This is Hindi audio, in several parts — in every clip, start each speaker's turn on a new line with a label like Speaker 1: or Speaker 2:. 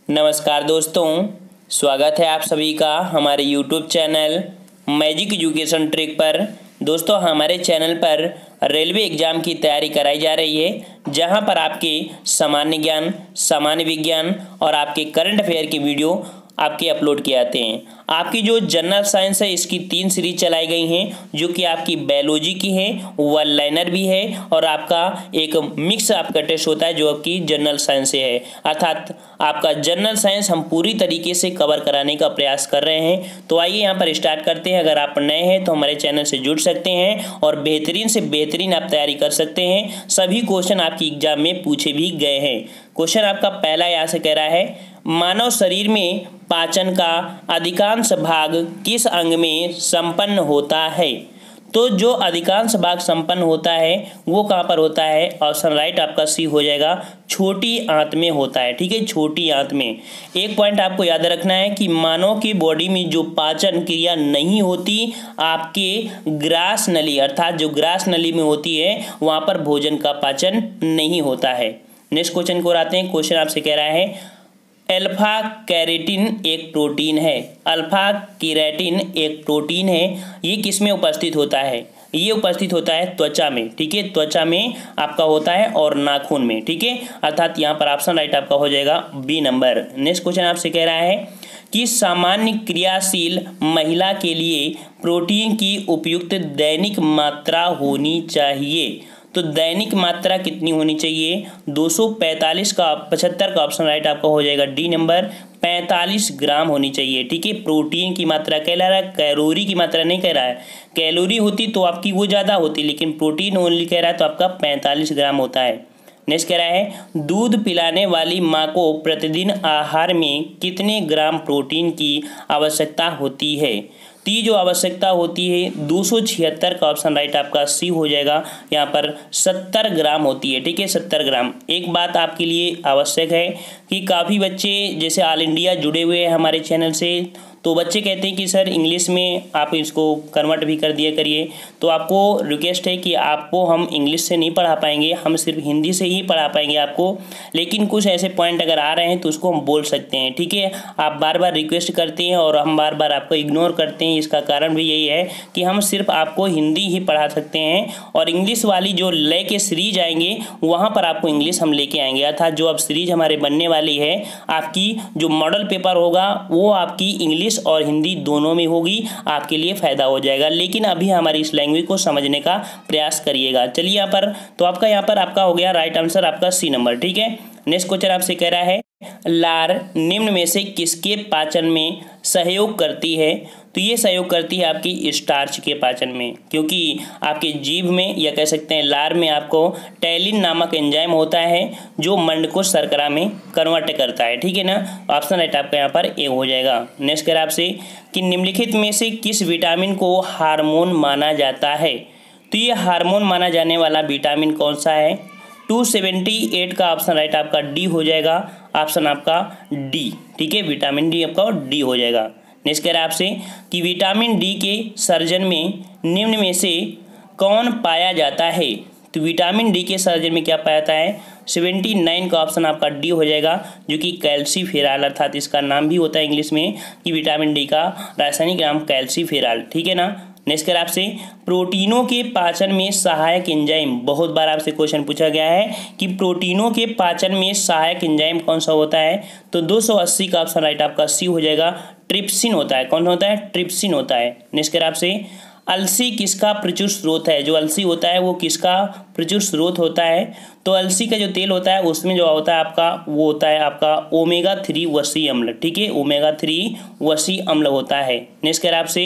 Speaker 1: नमस्कार दोस्तों, स्वागत है आप सभी का हमारे YouTube channel magic education trick पर। दोस्तों, हमारे चैनल पर रेलवे एग्ज़ाम की तैयारी कराई जा रही है, जहां पर आपके सामान्य ज्ञान, सामान्य विज्ञान और आपके करंट अफेयर की वीडियो आपके अपलोड किए जाते हैं। आपकी जो जनरल साइंस है, इसकी 3 सीरीज चलाई गई हैं, जो कि आपकी बायोलॉजी की है, वन लाइनर भी है और आपका एक मिक्स आपका टेस्ट होता है जो आपकी जनरल साइंस से है। अर्थात आपका जनरल साइंस हम पूरी तरीके से कवर कराने का प्रयास कर रहे हैं। तो आइए यहाँ पर स्टार्ट करते हैं। अगर आप नए हैं तो हमारे चैनल से जुड़ सकते हैं और बेहतरीन से बेहतरीन आप तैयारी कर सकते हैं। सभी क्वेश्चन आपकी एग्जाम में पूछे भी गए हैं। क्वेश्चन आपका पहला यहाँ से कह रहा है, मानव शरीर में पाचन का अधिकांश भाग किस अंग में संपन्न होता है? तो जो अधिकांश भाग संपन्न होता है वो कहाँ पर होता है? ऑप्शन राइट आपका सी हो जाएगा, छोटी आंत में होता है। ठीक है, छोटी आंत में। एक पॉइंट आपको याद रखना है कि मानव की बॉडी में जो पाचन क्रिया नहीं होती, आपके ग्रास नली अर्थात जो ग्रास नली में होती है, वहाँ पर भोजन का पाचन नहीं होता है। नेक्स्ट क्वेश्चन को आते हैं। क्वेश्चन आपसे कह रहा है, अल्फा केराटिन एक प्रोटीन है। अल्फा केराटिन एक प्रोटीन है, ये किस में उपस्थित होता है? ये उपस्थित होता है त्वचा में। ठीक है, त्वचा में आपका होता है और नाखून में। ठीक है, अर्थात यहाँ पर ऑप्शन राइट आपका हो जाएगा बी नंबर। नेक्स्ट क्वेश्चन आपसे कह रहा है कि सामान्य क्रियाशील महिला के लिए प्रोटीन की उपयुक्त दैनिक मात्रा होनी चाहिए। तो दैनिक मात्रा कितनी होनी चाहिए? 245 का 75 का ऑप्शन राइट आपका हो जाएगा डी नंबर, 45 ग्राम होनी चाहिए। ठीक है, प्रोटीन की मात्रा कह रहा है, कैलोरी की मात्रा नहीं कह रहा है। कैलोरी होती तो आपकी वो ज़्यादा होती, लेकिन प्रोटीन ओनली कह रहा है तो आपका 45 ग्राम होता है। नेक्स्ट कह रहा है, दूध पिलाने वाली माँ को प्रतिदिन आहार में कितने ग्राम प्रोटीन की आवश्यकता होती है? तो ये जो आवश्यकता होती है 276 का ऑप्शन राइट आपका सी हो जाएगा। यहाँ पर 70 ग्राम होती है। ठीक है, 70 ग्राम। एक बात आपके लिए आवश्यक है कि काफ़ी बच्चे जैसे ऑल इंडिया जुड़े हुए हैं हमारे चैनल से, तो बच्चे कहते हैं कि सर इंग्लिश में आप इसको कन्वर्ट भी कर दिया करिए। तो आपको रिक्वेस्ट है कि आपको हम इंग्लिश से नहीं पढ़ा पाएंगे, हम सिर्फ हिंदी से ही पढ़ा पाएंगे आपको। लेकिन कुछ ऐसे पॉइंट अगर आ रहे हैं तो उसको हम बोल सकते हैं। ठीक है, आप बार बार रिक्वेस्ट करते हैं और हम बार बार आपको इग्नोर करते हैं। इसका कारण भी यही है कि हम सिर्फ आपको हिंदी ही पढ़ा सकते हैं और इंग्लिश वाली जो ले के सीरीज आएंगे वहाँ पर आपको इंग्लिश हम लेके आएंगे। अर्थात जो अब सीरीज हमारे बनने वाली है, आपकी जो मॉडल पेपर होगा वो आपकी इंग्लिश और हिंदी दोनों में होगी, आपके लिए फ़ायदा हो जाएगा। लेकिन अभी हमारी इस लैंग्वेज को समझने का प्रयास करिएगा। चलिए यहाँ पर तो आपका हो गया राइट आंसर आपका सी नंबर। ठीक है, नेक्स्ट क्वेश्चन आपसे कह रहा है, लार निम्न में से किसके पाचन में सहयोग करती है? तो ये सहयोग करती है आपकी स्टार्च के पाचन में, क्योंकि आपके जीभ में या कह सकते हैं लार में आपको टैलिन नामक एंजाइम होता है जो मंड को शर्करा में कन्वर्ट करता है। ठीक है ना, ऑप्शन राइट आपका यहाँ पर ए हो जाएगा। नेक्स्ट कर आपसे कि निम्नलिखित में से किस विटामिन को हार्मोन माना जाता है? तो ये हार्मोन माना जाने वाला विटामिन कौन सा है? 278 का ऑप्शन राइट आपका डी हो जाएगा, ऑप्शन आपका डी। ठीक है, विटामिन डी आपका डी हो जाएगा। नेक्स्ट कह रहा है आपसे कि विटामिन डी के सर्जन में निम्न में से कौन पाया जाता है? तो विटामिन डी के सर्जन में क्या पाया जाता है? 79 का ऑप्शन आपका डी हो जाएगा, जो कि कैल्सीफेरॉल अर्थात इसका नाम भी होता है इंग्लिश में कि विटामिन डी का रासायनिक नाम कैल्सीफेरॉल। ठीक है ना। नेक्स्ट कर आपसे प्रोटीनों के पाचन में सहायक एंजाइम, बहुत बार आपसे क्वेश्चन पूछा गया है कि प्रोटीनों के पाचन में सहायक एंजाइम कौन सा होता है? तो 280 का ऑप्शन राइट आपका सी हो जाएगा, ट्रिप्सिन होता है। कौन होता है? ट्रिप्सिन होता है। नेक्स्ट कर आपसे अलसी किसका प्रचुर स्रोत है? जो अलसी होता है वो किसका प्रचुर स्रोत होता है? तो अलसी का जो तेल होता है उसमें जो होता है आपका वो होता है आपका ओमेगा 3 वसी अम्ल। ठीक है, ओमेगा 3 वसी अम्ल होता है। नेक्स्ट कर आपसे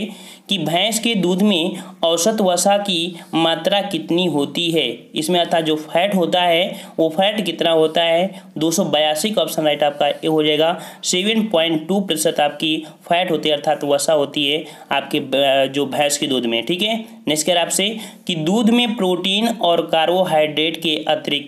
Speaker 1: कि भैंस के दूध में औसत वसा की मात्रा कितनी होती है? इसमें अर्थात जो फैट होता है वो फैट कितना होता है? 282 का ऑप्शन राइट आपका ये हो जाएगा। 7.2% आपकी फैट होती है अर्थात वसा होती है आपके जो भैंस के दूध में। ठीक है, नेक्स्ट कर आपसे कि दूध में प्रोटीन और कार्बोहाइड्रेट के अतिरिक्त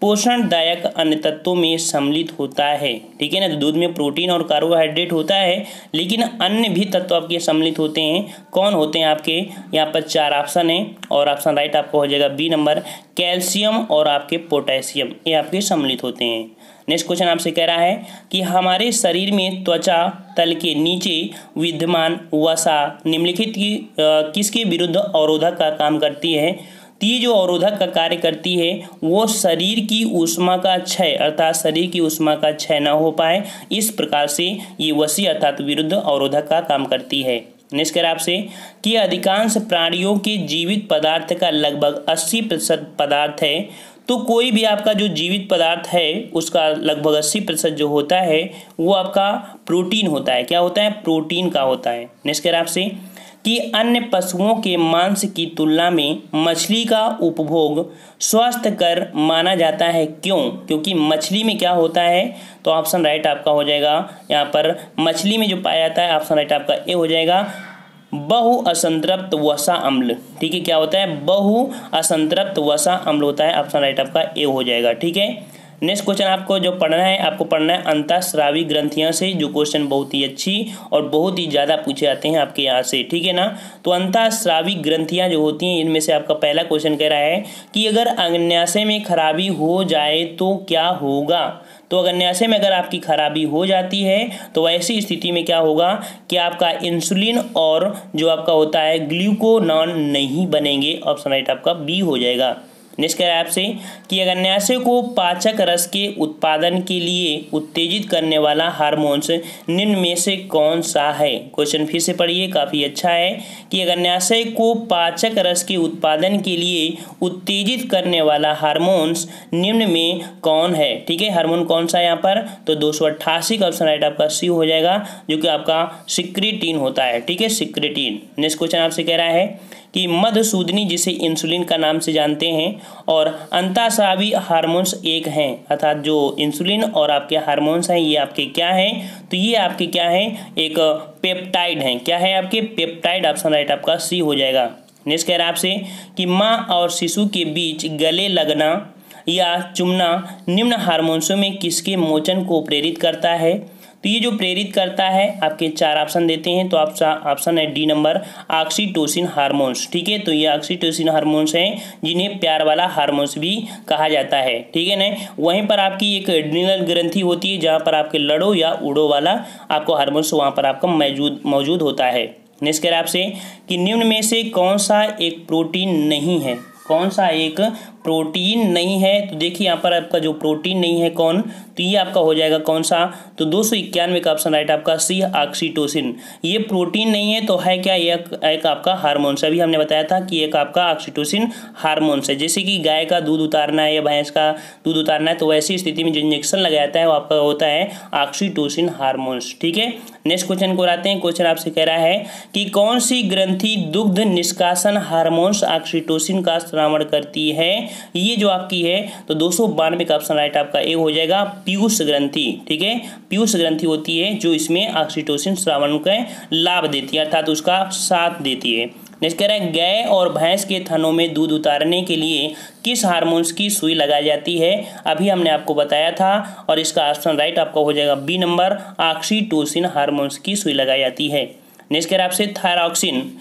Speaker 1: पोषणदायक अन्य तत्वों में सम्मिलित होता है। ठीक है ना, तो दूध में प्रोटीन और कार्बोहाइड्रेट होता है, लेकिन अन्य भी तत्व आपके सम्मिलित होते हैं। कौन होते हैं आपके? यहाँ पर 4 ऑप्शन है और ऑप्शन राइट आपका हो जाएगा बी नंबर, कैल्शियम और आपके पोटेशियम, ये आपके सम्मिलित होते हैं। नेक्स्ट क्वेश्चन आपसे कह रहा है कि हमारे शरीर में त्वचा तल के नीचे विद्यमान वसा निम्नलिखित की किसके विरुद्ध अवरोधक का काम करती है। तो ये जो अवरोधक का कार्य करती है वो शरीर की ऊष्मा का क्षय अर्थात शरीर की ऊष्मा का क्षय न हो पाए, इस प्रकार से ये वसी अर्थात विरुद्ध अवरोधक का काम करती है। नेक्स्ट कह आपसे कि अधिकांश प्राणियों के जीवित पदार्थ का लगभग 80% पदार्थ है। तो कोई भी आपका जो जीवित पदार्थ है उसका लगभग 80% जो होता है वो आपका प्रोटीन होता है। क्या होता है? प्रोटीन का होता है। नेक्स्ट कह आपसे कि अन्य पशुओं के मांस की तुलना में मछली का उपभोग स्वास्थ्यकर माना जाता है। क्यों? क्योंकि मछली में क्या होता है, तो ऑप्शन राइट आपका हो जाएगा यहाँ पर मछली में जो पाया जाता है, ऑप्शन राइट आपका ए हो जाएगा बहु असंतृप्त वसा अम्ल। ठीक है, क्या होता है? बहु असंतृप्त वसा अम्ल होता है, ऑप्शन राइट आपका ए हो जाएगा। ठीक है, नेक्स्ट क्वेश्चन आपको जो पढ़ना है, आपको पढ़ना है अंतःस्रावी ग्रंथियां से, जो क्वेश्चन बहुत ही अच्छी और बहुत ही ज़्यादा पूछे जाते हैं आपके यहाँ से। ठीक है ना, तो अंतःस्रावी ग्रंथियां जो होती हैं इनमें से आपका पहला क्वेश्चन कह रहा है कि अगर अग्न्याशय में खराबी हो जाए तो क्या होगा। तो अग्न्याशय में अगर आपकी खराबी हो जाती है तो ऐसी स्थिति में क्या होगा कि आपका इंसुलिन और जो आपका होता है ग्लूकोनॉन नहीं बनेंगे, ऑप्शन राइट आपका बी हो जाएगा। नेक्स्ट कह रहा है आपसे कि अग्न्याशय को पाचक रस के उत्पादन के लिए उत्तेजित करने वाला हार्मोन्स निम्न में से कौन सा है। क्वेश्चन फिर से पढ़िए, काफ़ी अच्छा है कि अग्न्याशय को पाचक रस के उत्पादन के लिए उत्तेजित करने वाला हार्मोन्स निम्न में कौन है। ठीक है, हार्मोन कौन सा है यहाँ पर, तो 288 का ऑप्शन राइट आपका सी हो जाएगा, जो कि आपका सिक्रेटिन होता है। ठीक है, सिक्रेटिन। नेक्स्ट क्वेश्चन आपसे कह रहा है कि मधुसूदनी जिसे इंसुलिन का नाम से जानते हैं और अंतःस्रावी हार्मोन्स एक हैं, अर्थात जो इंसुलिन और आपके हार्मोन्स हैं ये आपके क्या हैं, तो ये आपके क्या हैं, एक पेप्टाइड हैं। क्या है आपके? पेप्टाइड, ऑप्शन राइट आपका सी हो जाएगा। नेक्स्ट कह रहा है आपसे कि माँ और शिशु के बीच गले लगना या चुमना निम्न हार्मोन्सों में किसके मोचन को प्रेरित करता है। तो ये जो प्रेरित करता है आपके 4 ऑप्शन देते हैं, तो आपका ऑप्शन है डी नंबर ऑक्सीटोसिन हार्मोन्स। ठीक है, तो ये ऑक्सीटोसिन हार्मोन्स हैं जिन्हें प्यार वाला हार्मोन्स भी कहा जाता है। ठीक है ना, वहीं पर आपकी एक एड्रिनल ग्रंथि होती है जहाँ पर आपके लड़ो या उड़ो वाला आपको हार्मोन्स वहाँ पर आपका मौजूद होता है। नेक्स्ट कह रहा है आपसे कि निम्न में से कौन सा एक प्रोटीन नहीं है, कौन सा एक प्रोटीन नहीं है। तो देखिए यहाँ पर आपका जो प्रोटीन नहीं है कौन, तो ये आपका हो जाएगा कौन सा, तो 291 का ऑप्शन राइट आपका सी ऑक्सीटोसिन। ये प्रोटीन नहीं है तो है क्या, ये एक आपका हार्मोन्स। अभी हमने बताया था कि एक आपका ऑक्सीटोसिन हार्मोन्स है। जैसे कि गाय का दूध उतारना है या भैंस का दूध उतारना है, तो वैसी स्थिति में जो इंजेक्शन लगाया जाता है वो आपका होता है ऑक्सीटोसिन हार्मोन्स। ठीक है, नेक्स्ट क्वेश्चन को आते हैं। क्वेश्चन आपसे कह रहा है कि कौन सी ग्रंथि दुग्ध निष्कासन हार्मोन्स ऑक्सीटोसिन का स्रावण करती है। ये जो आपकी है तो 292 का ऑप्शन राइट आपका ए हो जाएगा, पीयूष ग्रंथि। ठीक है, पीयूष ग्रंथि होती है जो इसमें ऑक्सीटोसिन स्रावण का लाभ देती है अर्थात उसका साथ देती है। नेक्स्ट कह रहा है गाय और भैंस के थनों में दूध उतारने के लिए किस हार्मोन्स की सुई लगाई जाती है। अभी हमने आपको बताया था और इसका ऑप्शन राइट आपका हो जाएगा बी नंबर ऑक्सीटोसिन हार्मोन्स की सुई लगाई जाती है। नेक्स्ट कह रहा है आपसे थायरॉक्सिन।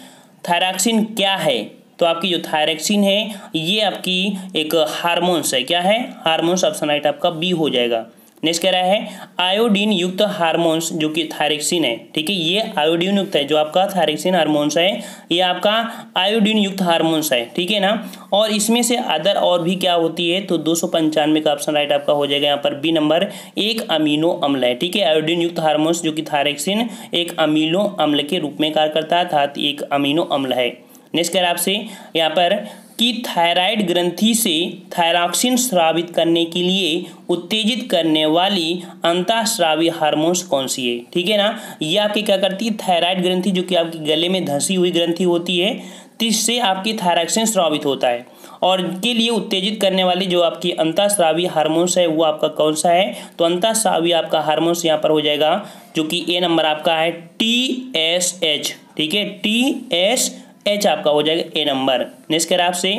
Speaker 1: थायरॉक्सिन क्या है, तो आपकी जो थायरॉक्सिन है ये आपकी एक हार्मोन्स है। क्या है? हार्मोन्स, ऑप्शन राइट आपका बी हो जाएगा। नेक्स्ट कह रहा है आयोडीन युक्त हार्मोन्स जो कि थायरॉक्सिन है। ठीक है, ये आयोडीन युक्त है, जो आपका थायरॉक्सिन हार्मोन्स है ये आपका आयोडीन युक्त हार्मोन्स है। ठीक है ना, और इसमें से अदर और भी क्या होती है, तो 295 का ऑप्शन राइट आपका हो जाएगा यहाँ पर बी नंबर, एक अमीनो अम्ल है। ठीक है, आयोडीन युक्त हार्मोन्स जो कि थायरॉक्सिन एक अमीनो अम्ल के रूप में कार्य करता है अर्थात एक अमीनो अम्ल है। नेक्स्ट कह रहा है आपसे यहाँ पर कि थायराइड ग्रंथि से थायरॉक्सिन स्रावित करने के लिए उत्तेजित करने वाली अंतःस्रावी हार्मोन्स कौन सी है। ठीक है ना, ये आपकी क्या करती है, थायराइड ग्रंथि जो कि आपकी गले में धंसी हुई ग्रंथि होती है, जिससे आपकी थायरॉक्सिन स्रावित होता है और के लिए उत्तेजित करने वाली जो आपकी अंतःस्रावी हार्मोन्स है वो आपका कौन सा है, तो अंतःस्रावी आपका हार्मोन्स यहाँ पर हो जाएगा जो कि ए नंबर आपका है TSH। ठीक है, TSH आपका हो जाएगा ए नंबर। नेक्स्ट कह रहा है आपसे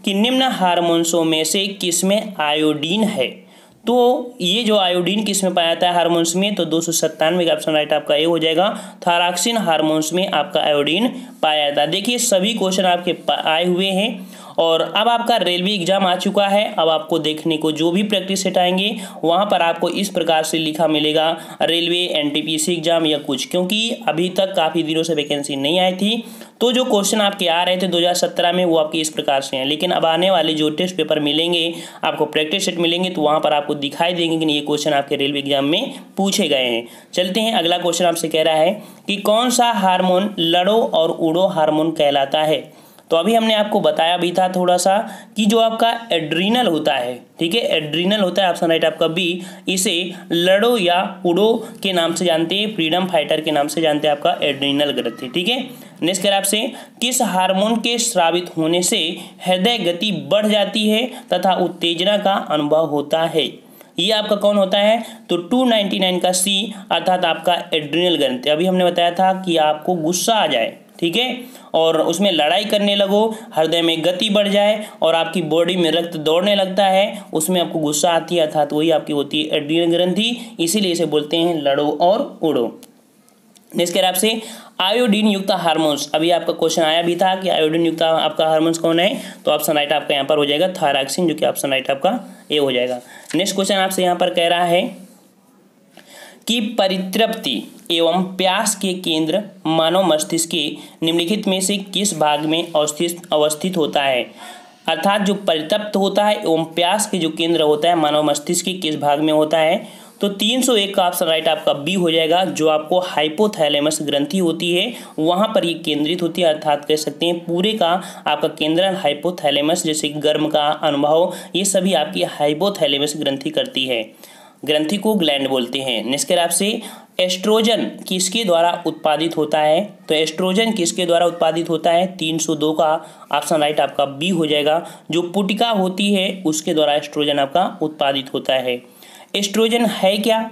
Speaker 1: कि निम्न हार्मोन्सों में से किसमें आयोडीन है। तो ये जो आयोडीन किसमें पाया जाता है हार्मोन्स में, तो 297 का ऑप्शन राइट आपका ए हो जाएगा। थायरॉक्सिन हार्मोन्स में आपका आयोडीन पाया जाता है। देखिए सभी क्वेश्चन आपके आए हुए हैं और अब आपका रेलवे एग्जाम आ चुका है। अब आपको देखने को जो भी प्रैक्टिस सेट आएंगे वहाँ पर आपको इस प्रकार से लिखा मिलेगा रेलवे एनटीपीसी एग्जाम या कुछ, क्योंकि अभी तक काफ़ी दिनों से वैकेंसी नहीं आई थी। तो जो क्वेश्चन आपके आ रहे थे 2017 में वो आपके इस प्रकार से हैं, लेकिन अब आने वाले जो टेस्ट पेपर मिलेंगे आपको प्रैक्टिस सेट मिलेंगे तो वहाँ पर आपको दिखाई देंगे कि ये क्वेश्चन आपके रेलवे एग्जाम में पूछे गए हैं। चलते हैं, अगला क्वेश्चन आपसे कह रहा है कि कौन सा हार्मोन लड़ो और उड़ो हार्मोन कहलाता है। तो अभी हमने आपको बताया भी था थोड़ा सा कि जो आपका एड्रीनल होता है, ठीक है, एड्रीनल होता है, ऑप्शन राइट आपका बी। इसे लड़ो या उड़ो के नाम से जानते हैं, फ्रीडम फाइटर के नाम से जानते हैं आपका एड्रीनल ग्रंथि, ठीक है। नेक्स्ट कह आपसे किस हार्मोन के स्रावित होने से हृदय गति बढ़ जाती है तथा उत्तेजना का अनुभव होता है। ये आपका कौन होता है, तो 299 का सी अर्थात आपका एड्रीनल ग्रंथि। अभी हमने बताया था कि आपको गुस्सा आ जाए, ठीक है, और उसमें लड़ाई करने लगो, हृदय में गति बढ़ जाए और आपकी बॉडी में रक्त दौड़ने लगता है, उसमें आपको गुस्सा आती है, अर्थात वही आपकी होती है एड्रीनल ग्रंथि, इसीलिए इसे बोलते हैं लड़ो और उड़ो। नेक्स्ट कह रहा है आपसे आयोडीन युक्त हार्मोन्स। अभी आपका क्वेश्चन आया भी था कि आयोडीन युक्त आपका हार्मोन्स कौन है, तो ऑप्शन राइट आपका यहाँ पर हो जाएगा थायरॉक्सिन, जो कि ऑप्शन राइट आपका ए हो जाएगा। नेक्स्ट क्वेश्चन आपसे यहाँ पर कह रहा है कि परितृप्ति एवं प्यास के केंद्र मानव मस्तिष्क के निम्नलिखित में से किस भाग में अवस्थित होता है। अर्थात जो परितृप्त होता है एवं प्यास के जो केंद्र होता है मानव मस्तिष्क के किस भाग में होता है, तो 301 का ऑप्शन राइट आपका बी हो जाएगा। जो आपको हाइपोथैलेमस ग्रंथि होती है वहाँ पर ये केंद्रित होती है, अर्थात कह सकते हैं पूरे का आपका केंद्र हाइपोथैलेमस, जैसे गर्म का अनुभव, ये सभी आपकी हाइपोथैलेमस ग्रंथि करती है। ग्रंथि को ग्लैंड बोलते हैं। नेक्स्ट आपसे एस्ट्रोजन किसके द्वारा उत्पादित होता है, तो एस्ट्रोजन किसके द्वारा उत्पादित होता है, 302 का ऑप्शन राइट आपका बी हो जाएगा। जो पुटिका होती है उसके द्वारा एस्ट्रोजन आपका उत्पादित होता है। एस्ट्रोजन है क्या,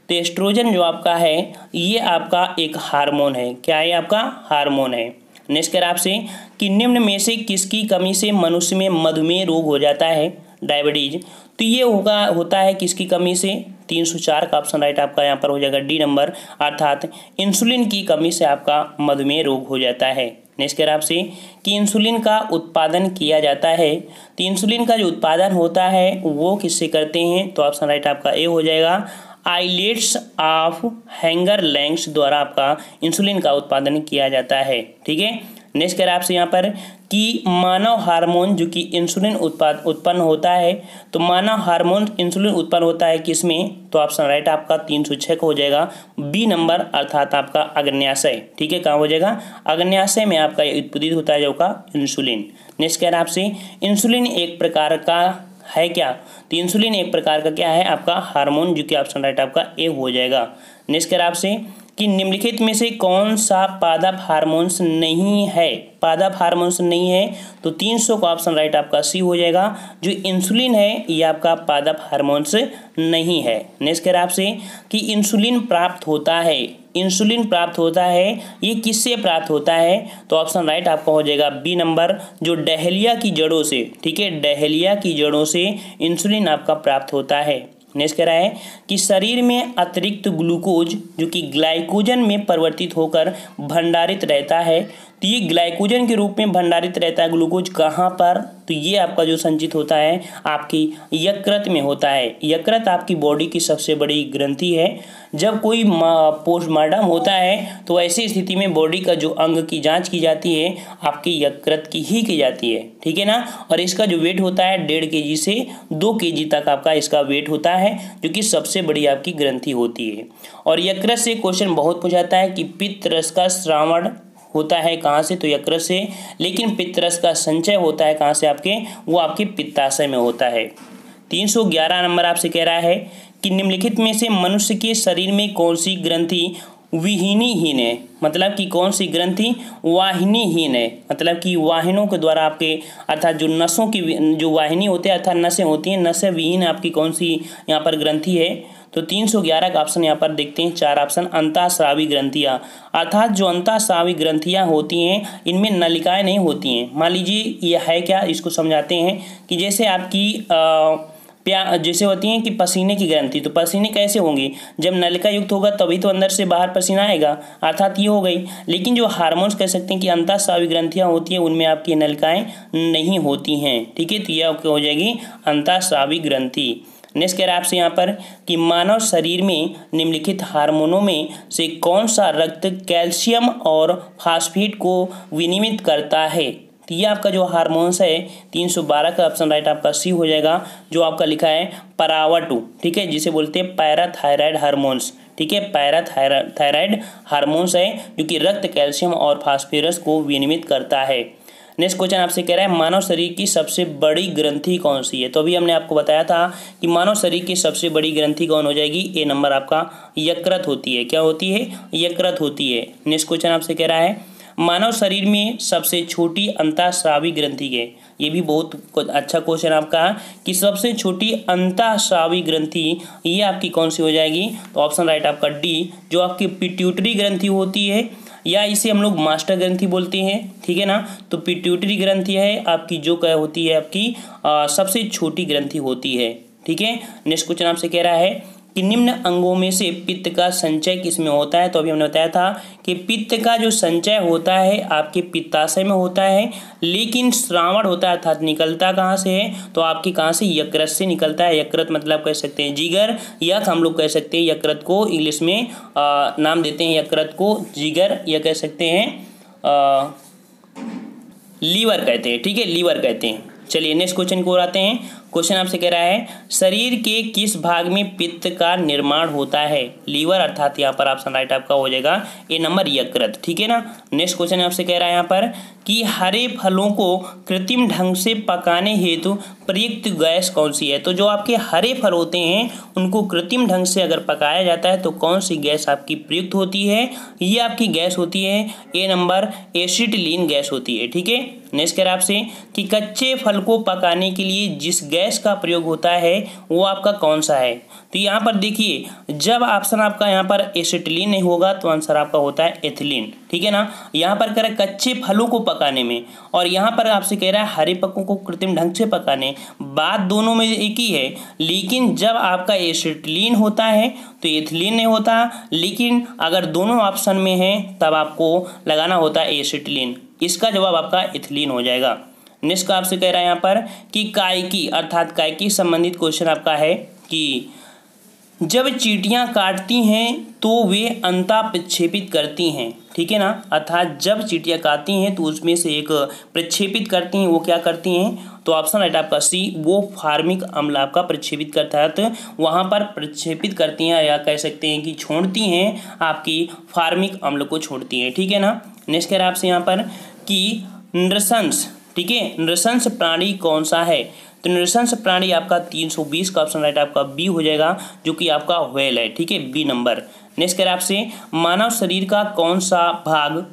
Speaker 1: तो एस्ट्रोजन जो आपका है ये आपका एक हार्मोन है। क्या है, आपका हार्मोन है। नेक्स्ट आपसे कि निम्न में से किसकी कमी से मनुष्य में मधुमेह रोग हो जाता है, डायबिटीज, तो ये होता है किसकी कमी से, 304 का ऑप्शन राइट आपका यहाँ पर हो जाएगा डी नंबर, अर्थात इंसुलिन की कमी से आपका मधुमेह रोग हो जाता है। नेक्स्ट कह आपसे कि इंसुलिन का उत्पादन किया जाता है, तो इंसुलिन का जो उत्पादन होता है वो किससे करते हैं, तो ऑप्शन राइट आपका ए हो जाएगा। आइलेट्स ऑफ हैंगर लैंग्स द्वारा आपका इंसुलिन का उत्पादन किया जाता है, ठीक है। नेक्स्ट कह रहा है आपसे यहाँ पर कि मानव हार्मोन जो कि इंसुलिन उत्पन्न होता है, तो मानव हार्मोन इंसुलिन उत्पन्न होता है किसमें, तो ऑप्शन राइट आपका 306 का हो जाएगा बी नंबर, अर्थात आपका अग्न्याशय, ठीक है, कहाँ हो जाएगा, अग्न्याशय में आपका उत्पादित होता है जो का इंसुलिन। नेक्स्ट कह रहा है आपसे इंसुलिन एक प्रकार का है क्या, तो इंसुलिन एक प्रकार का क्या है, आपका हार्मोन, जो कि ऑप्शन राइट आपका ए हो जाएगा। नेक्स्ट कह रहा है आपसे कि निम्नलिखित में से कौन सा पादप हार्मोन्स नहीं है, पादप हार्मोन्स नहीं है, तो 300 का ऑप्शन राइट आपका सी हो जाएगा। जो इंसुलिन है ये आपका पादप हार्मोन्स नहीं है। नेक्स्ट कह रहा है आपसे कि इंसुलिन प्राप्त होता है, इंसुलिन प्राप्त होता है ये किससे प्राप्त होता है, तो ऑप्शन राइट आपका हो जाएगा बी नंबर, जो डहेलिया की जड़ों से, ठीक है, डहेलिया की जड़ों से इंसुलिन आपका प्राप्त होता है। नेक्स्ट कह रहा है कि शरीर में अतिरिक्त ग्लूकोज जो कि ग्लाइकोजन में परिवर्तित होकर भंडारित रहता है, तो ये ग्लाइकोजन के रूप में भंडारित रहता है ग्लूकोज कहाँ पर, तो ये आपका जो संचित होता है आपकी यकृत में होता है। यकृत आपकी बॉडी की सबसे बड़ी ग्रंथि है। जब कोई पोस्टमार्टम होता है तो ऐसी स्थिति में बॉडी का जो अंग की जांच की जाती है आपकी यकृत की ही की जाती है, ठीक है ना। और इसका जो वेट होता है 1.5 kg से 2 kg तक आपका इसका वेट होता है, जो कि सबसे बड़ी आपकी ग्रंथि होती है। और यकृत से क्वेश्चन बहुत पूछाता है कि पित्त रस का श्रावण होता है कहाँ से, तो यकृत से, लेकिन पित्त रस का संचय होता है कहाँ से आपके, वो आपके पित्ताशय में होता है। 311 नंबर आपसे कह रहा है कि निम्नलिखित में से मनुष्य के शरीर में कौन सी ग्रंथि विहीनीहीन है, मतलब कि कौन सी ग्रंथि वाहिनीहीन है, मतलब कि वाहिनों के द्वारा आपके अर्थात जो नसों की जो वाहिनी होते हैं अर्थात नसें होती हैं, नसें विहीन आपकी कौन सी यहाँ पर ग्रंथि है, तो 311 का ऑप्शन यहाँ पर देखते हैं 4 ऑप्शन अंतःस्रावी ग्रंथियाँ, अर्थात जो अंतःस्रावी ग्रंथियाँ होती हैं इनमें नलिकाएं नहीं होती हैं। मान लीजिए ये है क्या, इसको समझाते हैं कि जैसे आपकी जैसे होती हैं कि पसीने की ग्रंथि, तो पसीने कैसे होंगी, जब नलिका युक्त होगा तभी तो अंदर से बाहर पसीना आएगा, अर्थात ये हो गई। लेकिन जो हार्मोन्स कह सकते हैं कि अंतःस्रावी ग्रंथियाँ होती हैं, उनमें आपकी नलिकाएं नहीं होती हैं, ठीक है। तो यह हो जाएगी अंतःस्रावी ग्रंथि। नेक्स्ट कह रहा है आपसे यहाँ पर कि मानव शरीर में निम्नलिखित हार्मोनों में से कौन सा रक्त कैल्शियम और फास्फेट को विनियमित करता है। तो ये आपका जो हार्मोन्स है 312 का ऑप्शन राइट आपका सी हो जाएगा, जो आपका लिखा है PARA2, ठीक है, जिसे बोलते हैं पैराथायराइड हार्मोन्स, ठीक है। पैराथायराइड हार्मोन्स है जो कि रक्त कैल्शियम और फास्फोरस को विनियमित करता है। नेक्स्ट क्वेश्चन आपसे कह रहा है मानव शरीर की सबसे बड़ी ग्रंथि कौन सी है। तो अभी हमने आपको बताया था कि मानव शरीर की सबसे बड़ी ग्रंथि कौन हो जाएगी, ए नंबर आपका यकृत होती है। क्या होती है, यकृत होती है। नेक्स्ट क्वेश्चन आपसे कह रहा है मानव शरीर में सबसे छोटी अंतःस्रावी ग्रंथि है। ये भी बहुत अच्छा क्वेश्चन आपका कि सबसे छोटी अंतःस्रावी ग्रंथि ये आपकी कौन सी हो जाएगी। तो ऑप्शन राइट आपका डी, जो आपकी पिट्यूटरी ग्रंथि होती है, या इसे हम लोग मास्टर ग्रंथि बोलते हैं, ठीक है ना। तो पिट्यूटरी ग्रंथि है आपकी जो क्या होती है आपकी सबसे छोटी ग्रंथि होती है, ठीक है। नेक्स्ट क्वेश्चन आपसे कह रहा है कि निम्न अंगों में से पित्त का संचय किसमें होता है। तो अभी हमने बताया था कि पित्त का जो संचय होता है आपके पित्ताशय में होता है, लेकिन श्रावण होता है अर्थात निकलता कहाँ से है, तो आपके कहाँ से, यकृत से निकलता है। यकृत मतलब कह सकते हैं जिगर, या हम लोग कह सकते हैं यकृत को इंग्लिश में नाम देते हैं यकृत को जिगर, या कह सकते हैं लीवर कहते हैं, ठीक है, लीवर कहते हैं। चलिए नेक्स्ट क्वेश्चन को आते हैं। क्वेश्चन आपसे कह रहा है शरीर के किस भाग में पित्त का निर्माण होता है। लीवर, अर्थात यहाँ पर ऑप्शन राइट आपका हो जाएगा ए नंबर यकृत, ठीक है ना। नेक्स्ट क्वेश्चन आपसे कह रहा है यहाँ पर कि हरे फलों को कृत्रिम ढंग से पकाने हेतु प्रयुक्त गैस कौन सी है। तो जो आपके हरे फल होते हैं उनको कृत्रिम ढंग से अगर पकाया जाता है तो कौन सी गैस आपकी प्रयुक्त होती है। ये आपकी गैस होती है ए नंबर एसिटिलीन गैस होती है, ठीक है। नेक्स्ट कह रहा है आपसे कि कच्चे फल को पकाने के लिए जिस गैस का प्रयोग होता है वो आपका कौन सा है। तो यहाँ पर देखिए जब ऑप्शन आपका यहाँ पर एसिटिलीन नहीं होगा तो आंसर आपका होता है एथिलीन, ठीक है ना। यहाँ पर कह रहा है कच्चे फलों को पकाने में, और यहाँ पर आपसे कह रहा है हरे पकों को कृत्रिम ढंग से पकाने, बात दोनों में एक ही है, लेकिन जब आपका एसिटिलीन होता है तो एथिलीन नहीं होता, लेकिन अगर दोनों ऑप्शन में है तब आपको लगाना होता है एसिटिलीन। इसका जवाब आपका एथिलीन हो जाएगा। नेक्स्ट का आपसे कह रहा है यहाँ पर कि कायकी, अर्थात कायकी संबंधित क्वेश्चन आपका है कि जब चींटियां काटती हैं तो वे अंता प्रक्षेपित करती हैं, ठीक है ना। अर्थात जब चींटियां काटती हैं तो उसमें से एक प्रक्षेपित करती हैं, वो क्या करती हैं। तो ऑप्शन राइट आपका सी, वो फार्मिक अम्ल आपका प्रक्षेपित करता है, तो वहाँ पर प्रक्षेपित करती हैं, या कह सकते हैं कि छोड़ती हैं, आपकी फार्मिक अम्ल को छोड़ती हैं, ठीक है ना। नेक्स्ट कह रहा है आपसे यहाँ पर कि नृशंस, ठीक है, नृशंस प्राणी कौन सा है। तो नृशंस प्राणी आपका 320 का ऑप्शन राइट आपका बी हो जाएगा, जो कि आपका व्हेल है, ठीक है, बी नंबर। नेक्स्ट कह रहा है आपसे मानव शरीर का कौन सा भाग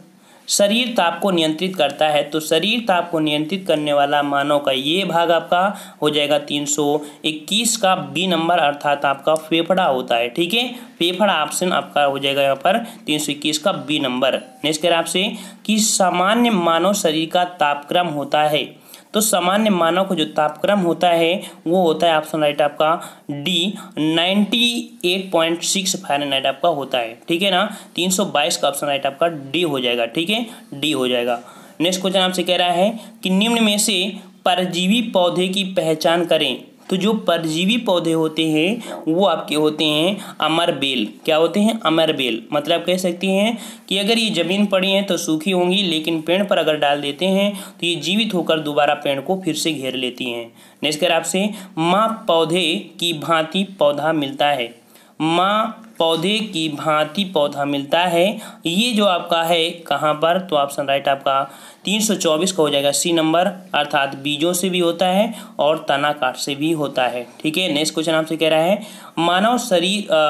Speaker 1: शरीर ताप को नियंत्रित करता है। तो शरीर ताप को नियंत्रित करने वाला मानव का ये भाग आपका हो जाएगा 321 का बी नंबर, अर्थात आपका फेफड़ा होता है, ठीक है। फेफड़ा ऑप्शन आपका हो जाएगा यहाँ पर 321 का बी नंबर। नेक्स्ट कह रहा है आपसे कि सामान्य मानव शरीर का तापक्रम होता है। तो सामान्य मानव को जो तापक्रम होता है वो होता है ऑप्शन राइट आपका डी 98.6 फ़ारेनहाइट आपका होता है, ठीक है ना। 322 का ऑप्शन राइट आपका डी हो जाएगा, ठीक है, डी हो जाएगा। नेक्स्ट क्वेश्चन आपसे कह रहा है कि निम्न में से परजीवी पौधे की पहचान करें। तो जो परजीवी पौधे होते हैं वो आपके होते हैं अमरबेल। क्या होते हैं, अमरबेल। मतलब कह सकते हैं कि अगर ये जमीन पड़ी है तो सूखी होंगी, लेकिन पेड़ पर अगर डाल देते हैं तो ये जीवित होकर दोबारा पेड़ को फिर से घेर लेती हैं। नेक्स्ट कर आपसे माँ पौधे की भांति पौधा मिलता है। माँ पौधे की भांति पौधा मिलता है, ये जो आपका है कहाँ पर। तो ऑप्शन राइट आपका 324 का हो जाएगा सी नंबर, अर्थात बीजों से भी होता है और तना काट से भी होता है, ठीक है। नेक्स्ट क्वेश्चन आपसे कह रहा है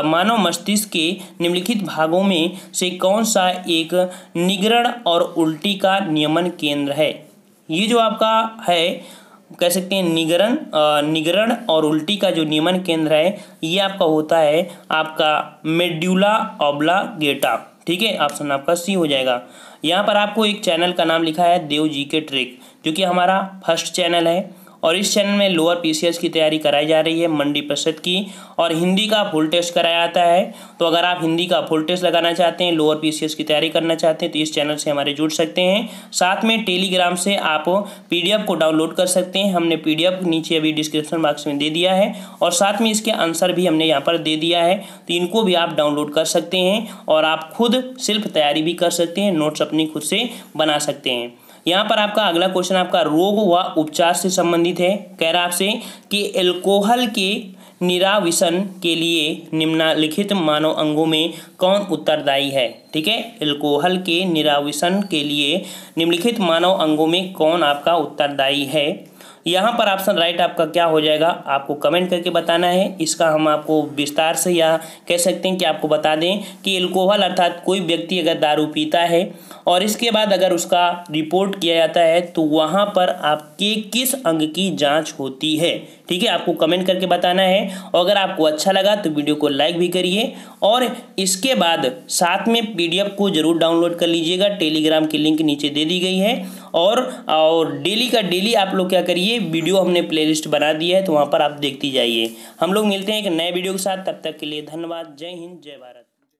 Speaker 1: मानव मस्तिष्क के निम्नलिखित भागों में से कौन सा एक निगरण और उल्टी का नियमन केंद्र है। ये जो आपका है कह सकते हैं निगरण और उल्टी का जो नियमन केंद्र है ये आपका होता है आपका मेड्यूला ऑब्लांगेटा, ठीक है। ऑप्शन आपका सी हो जाएगा। यहाँ पर आपको एक चैनल का नाम लिखा है देव जी के ट्रिक, जो कि हमारा फर्स्ट चैनल है, और इस चैनल में लोअर पीसीएस की तैयारी कराई जा रही है, मंडी परिषद की, और हिंदी का फुल टेस्ट कराया जाता है। तो अगर आप हिंदी का फुल टेस्ट लगाना चाहते हैं, लोअर पीसीएस की तैयारी करना चाहते हैं, तो इस चैनल से हमारे जुड़ सकते हैं। साथ में टेलीग्राम से आप पीडीएफ को डाउनलोड कर सकते हैं। हमने पीडीएफ नीचे अभी डिस्क्रिप्शन बॉक्स में दे दिया है, और साथ में इसके आंसर भी हमने यहाँ पर दे दिया है, तो इनको भी आप डाउनलोड कर सकते हैं और आप खुद सेल्फ तैयारी भी कर सकते हैं, नोट्स अपनी खुद से बना सकते हैं। यहाँ पर आपका अगला क्वेश्चन आपका रोग व उपचार से संबंधित है। कह रहा है आपसे कि एल्कोहल के निराविशन के लिए निम्नलिखित मानव अंगों में कौन उत्तरदायी है। ठीक है, एल्कोहल के निराविशन के लिए निम्नलिखित मानव अंगों में कौन आपका उत्तरदायी है। यहाँ पर ऑप्शन राइट आपका क्या हो जाएगा, आपको कमेंट करके बताना है। इसका हम आपको विस्तार से या कह सकते हैं कि आपको बता दें कि एल्कोहल अर्थात कोई व्यक्ति अगर दारू पीता है और इसके बाद अगर उसका रिपोर्ट किया जाता है तो वहाँ पर आपके किस अंग की जांच होती है। ठीक है, आपको कमेंट करके बताना है। और अगर आपको अच्छा लगा तो वीडियो को लाइक भी करिए, और इसके बाद साथ में पीडीएफ को जरूर डाउनलोड कर लीजिएगा। टेलीग्राम की लिंक नीचे दे दी गई है, और डेली का डेली आप लोग क्या करिए, वीडियो हमने प्लेलिस्ट बना दी है, तो वहाँ पर आप देखती जाइए। हम लोग मिलते हैं एक नए वीडियो के साथ, तब तक के लिए धन्यवाद। जय हिंद, जय भारत।